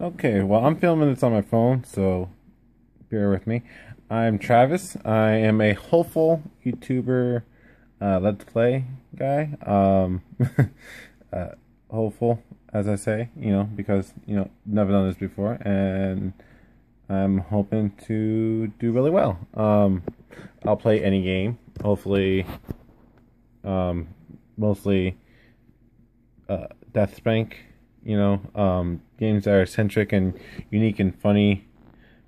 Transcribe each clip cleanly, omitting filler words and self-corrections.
Okay, well, I'm filming this on my phone, so bear with me. I'm Travis. I am a hopeful YouTuber, Let's Play guy. Uh, Hopeful, as I say, because, never done this before, and I'm hoping to do really well. I'll play any game, hopefully, um, mostly Deathspank, games that are eccentric and unique and funny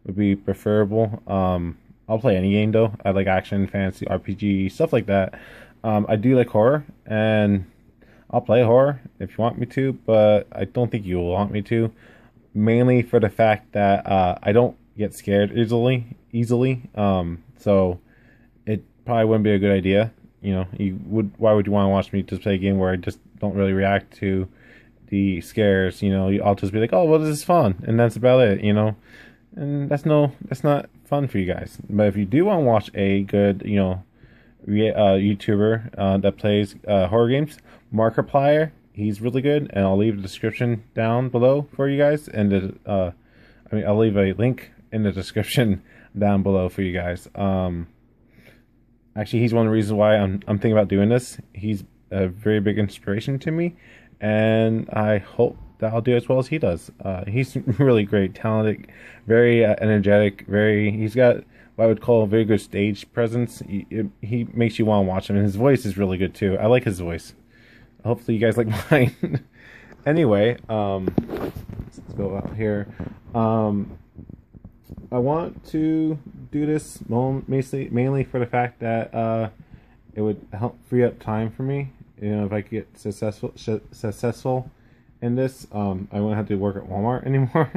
would be preferable. I'll play any game though. I like action, fantasy, RPG, stuff like that. I do like horror, and I'll play horror if you want me to, but I don't think you will want me to. Mainly for the fact that I don't get scared easily. So it probably wouldn't be a good idea. You would. Why would you want to watch me just play a game where I just don't really react to the scares? I'll just be like, oh, well, this is fun, and that's about it. And that's not fun for you guys. But if you do want to watch a good, YouTuber that plays horror games, Markiplier, he's really good, and I'll leave the description down below for you guys, and I'll leave a link in the description down below for you guys. Actually, he's one of the reasons why I'm thinking about doing this. He's a very big inspiration to me, and I hope that I'll do as well as he does. He's really great, talented, very energetic. He's got what I would call a very good stage presence. He makes you want to watch him, and his voice is really good too. I like his voice. Hopefully, you guys like mine. Anyway, let's go out here. I want to do this mainly for the fact that it would help free up time for me. If I could get successful in this, I won't have to work at Walmart anymore.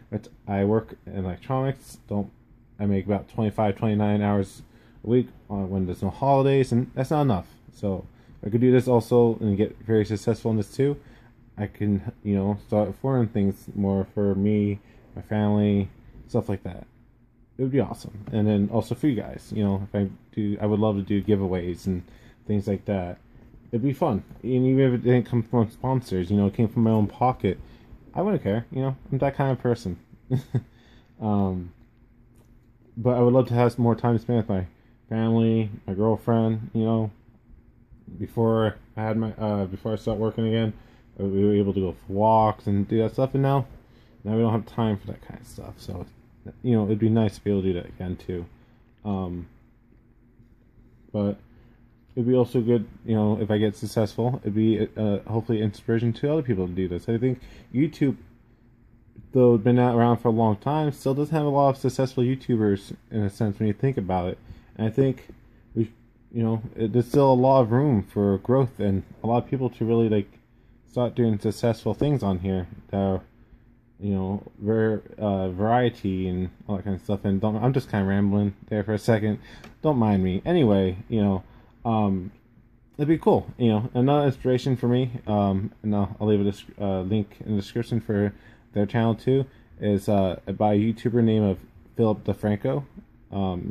But I work in electronics. I make about 29 hours a week when there's no holidays, and that's not enough. So I could do this also and get very successful in this too. I can, start affording things more for me, my family, stuff like that. It would be awesome. And then also for you guys, I would love to do giveaways and things like that. It'd be fun. And even if it didn't come from sponsors, it came from my own pocket, I wouldn't care. I'm that kind of person. But I would love to have more time to spend with my family, my girlfriend, before I start working again. We were able to go for walks and do that stuff, and now we don't have time for that kind of stuff. So, it'd be nice to be able to do that again too. But it'd be also good, if I get successful, it'd be hopefully inspiration to other people to do this. I think YouTube, though it's been around for a long time, still doesn't have a lot of successful YouTubers in a sense when you think about it. And I think there's still a lot of room for growth and a lot of people to really start doing successful things on here that are, variety and all that kind of stuff. And I'm just kind of rambling there for a second. Don't mind me. Anyway, it'd be cool. Another inspiration for me. And I'll leave a link in the description for their channel too. Is by a YouTuber named Philip DeFranco.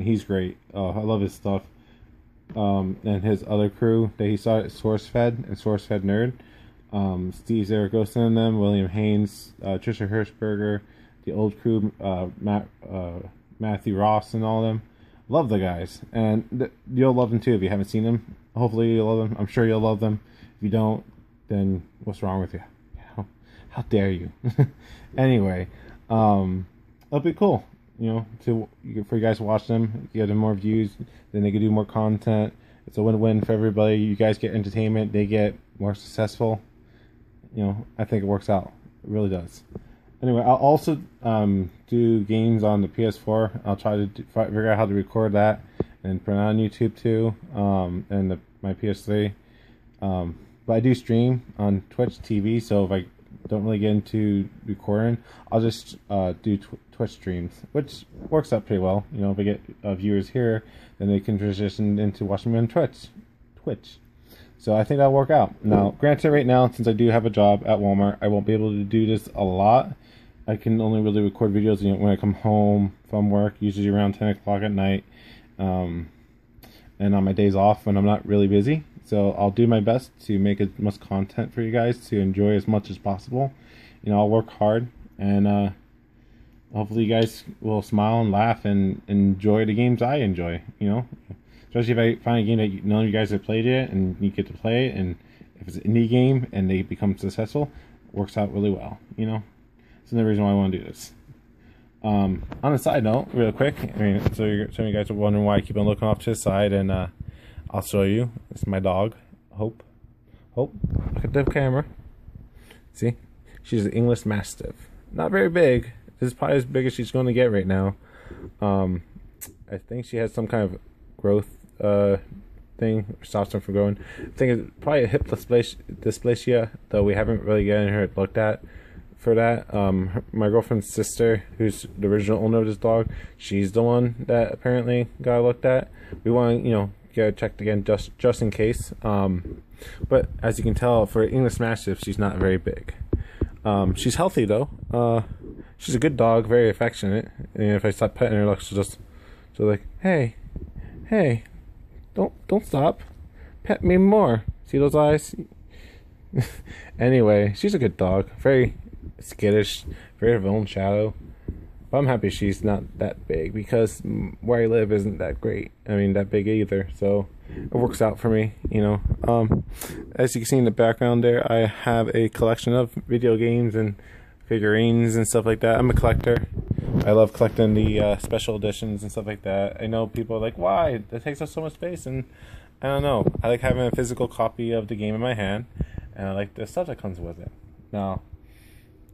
He's great. I love his stuff. And his other crew that he started, SourceFed and SourceFed Nerd. Steve Zaragoza and them, William Haynes, Trisha Hirschberger, the old crew, Matthew Ross and all of them. Love the guys. And you'll love them too if you haven't seen them. Hopefully you'll love them. I'm sure you'll love them. If you don't, then what's wrong with you? How dare you? Anyway, it'll be cool, for you guys to watch them, get them more views, then they can do more content. It's a win-win for everybody. You guys get entertainment, they get more successful. I think it works out. It really does. Anyway, I'll also do games on the PS4. I'll try to figure out how to record that and put it on YouTube too, and my PS3. But I do stream on Twitch TV, so if I don't really get into recording, I'll just do Twitch streams, which works out pretty well. If I get viewers here, then they can transition into watching me on Twitch. So I think that'll work out. Now, granted, right now, since I do have a job at Walmart, I won't be able to do this a lot. I can only really record videos when I come home from work, usually around 10 o'clock at night, and on my days off when I'm not really busy. So I'll do my best to make as much content for you guys to enjoy as much as possible. I'll work hard And hopefully you guys will smile and laugh and enjoy the games I enjoy, you know? Especially if I find a game that none of you guys have played yet and you get to play it, and if it's an indie game and they become successful, it works out really well, you know? That's another reason why I want to do this. On a side note, real quick, I mean, some of you guys are wondering why I keep on looking off to the side, and I'll show you. It's my dog, Hope. Hope, look at the camera. See? She's an English Mastiff. Not very big. This is probably as big as she's going to get right now. I think she has some kind of growth thing, stops her from growing. I think it's probably a hip dysplasia, though we haven't really gotten her looked at for that. My girlfriend's sister, who's the original owner of this dog, she's the one that apparently got looked at. We want to, you know, get it checked again just in case. But as you can tell, for English Mastiff, she's not very big. She's healthy though. She's a good dog, very affectionate. And if I stop petting her, she'll like, hey, don't stop, pet me more. See those eyes? Anyway, she's a good dog, very skittish, very of her own shadow. But I'm happy she's not that big, because where I live isn't that great. I mean, that big either. So it works out for me, you know. As you can see in the background there, I have a collection of video games and figurines and stuff like that. I'm a collector. I love collecting the special editions and stuff like that. I know people are like, why? That takes up so much space. And I don't know. I like having a physical copy of the game in my hand, and I like the stuff that comes with it. Now,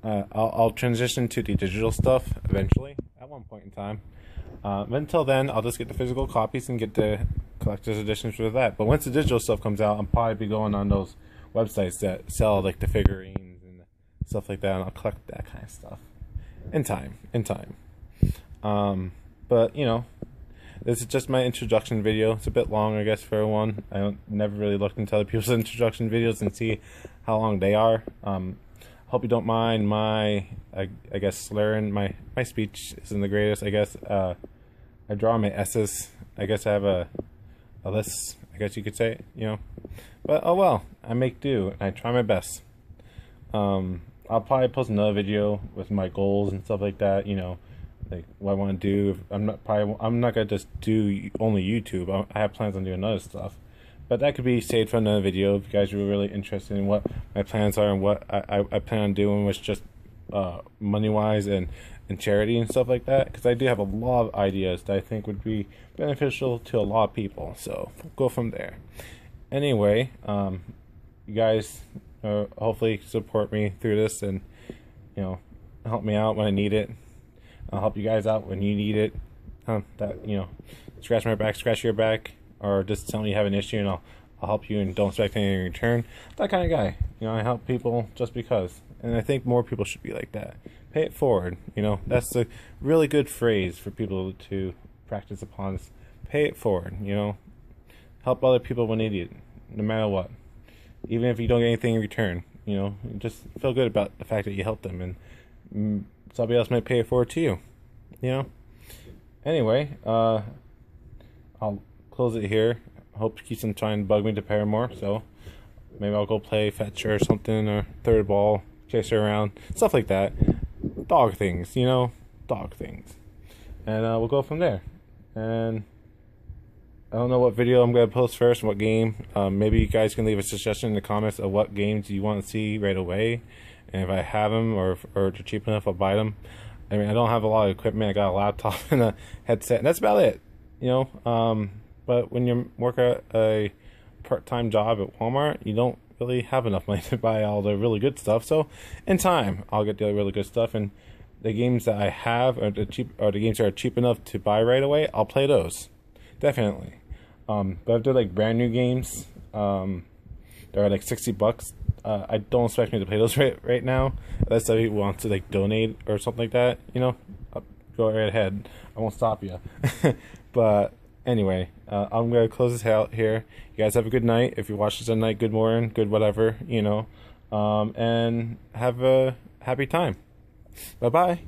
I'll transition to the digital stuff eventually, at one point in time. But until then, I'll just get the physical copies and get the collector's editions for that. But once the digital stuff comes out, I'll probably be going on those websites that sell like the figurines and stuff like that, and I'll collect that kind of stuff in time. But you know, this is just my introduction video. It's a bit long, I guess, for one. I never really looked into other people's introduction videos and see how long they are. Hope you don't mind my, I guess, slurring. My speech isn't the greatest, I guess. I draw my S's. I guess I have a list, I guess you could say, you know. But oh well, I make do, and I try my best. I'll probably post another video with my goals and stuff like that, you know, like what I want to do. I'm not gonna just do only YouTube. I have plans on doing other stuff. But that could be saved for another video if you guys are really interested in what my plans are and what I plan on doing, which just money-wise and charity and stuff like that. Because I do have a lot of ideas that I think would be beneficial to a lot of people. So we'll go from there. Anyway, you guys hopefully support me through this, and you know, help me out when I need it. I'll help you guys out when you need it. That, you know, scratch my back, scratch your back. Or just tell me you have an issue and I'll help you and don't expect anything in return. That kind of guy. You know, I help people just because. And I think more people should be like that. Pay it forward. You know, that's a really good phrase for people to practice upon. Is pay it forward. You know, help other people when they need it, no matter what. Even if you don't get anything in return, you know, just feel good about the fact that you helped them, and somebody else might pay it forward to you. You know. Anyway, I'll close it here. I hope to keep some trying to bug me to Paramore, so maybe I'll go play fetcher or something, or third ball, chase her around, stuff like that. Dog things, you know, dog things. And we'll go from there. And I don't know what video I'm going to post first, what game. Maybe you guys can leave a suggestion in the comments of what games you want to see right away. And if I have them, or they're cheap enough, I'll buy them. I mean, I don't have a lot of equipment. I got a laptop and a headset, and that's about it, you know. But when you work at a part-time job at Walmart, you don't really have enough money to buy all the really good stuff. So in time, I'll get the really good stuff, and the games that I have are the games that are cheap enough to buy right away. I'll play those, definitely. But if they're like brand new games, they're like $60. I don't expect me to play those right now, unless somebody wants to like donate or something like that. You know, go right ahead. I won't stop you. But anyway, I'm going to close this out here. You guys have a good night. If you watch this at night, good morning, good whatever, you know. And have a happy time. Bye-bye.